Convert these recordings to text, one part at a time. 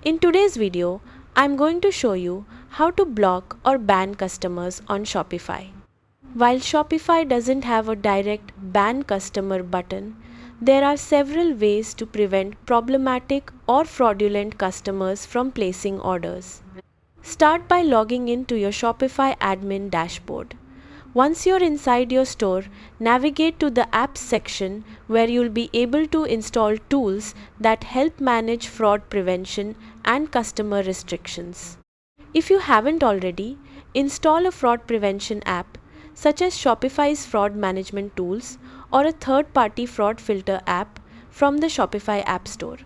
In today's video, I'm going to show you how to block or ban customers on Shopify. While Shopify doesn't have a direct ban customer button, there are several ways to prevent problematic or fraudulent customers from placing orders. Start by logging in to your Shopify admin dashboard. Once you're inside your store, navigate to the Apps section where you'll be able to install tools that help manage fraud prevention and customer restrictions. If you haven't already, install a fraud prevention app such as Shopify's fraud management tools or a third-party fraud filter app from the Shopify App Store.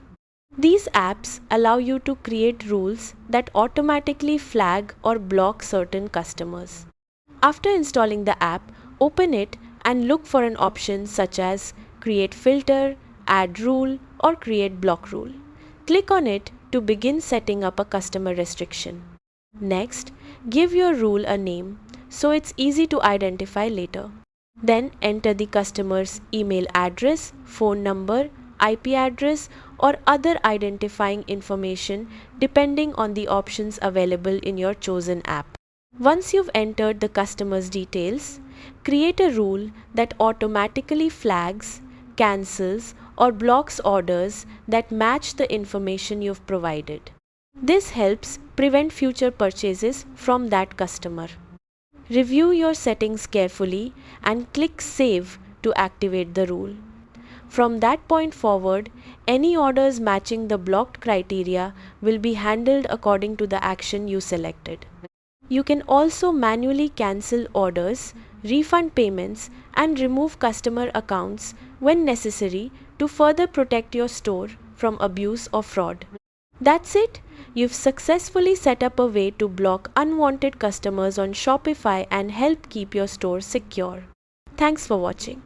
These apps allow you to create rules that automatically flag or block certain customers. After installing the app, open it and look for an option such as Create Filter, Add Rule, or Create Block Rule. Click on it to begin setting up a customer restriction. Next, give your rule a name so it's easy to identify later. Then enter the customer's email address, phone number, IP address, or other identifying information depending on the options available in your chosen app. Once you've entered the customer's details, create a rule that automatically flags, cancels, or blocks orders that match the information you've provided. This helps prevent future purchases from that customer. Review your settings carefully and click Save to activate the rule. From that point forward, any orders matching the blocked criteria will be handled according to the action you selected. You can also manually cancel orders, refund payments, and remove customer accounts when necessary to further protect your store from abuse or fraud. That's it! You've successfully set up a way to block unwanted customers on Shopify and help keep your store secure. Thanks for watching.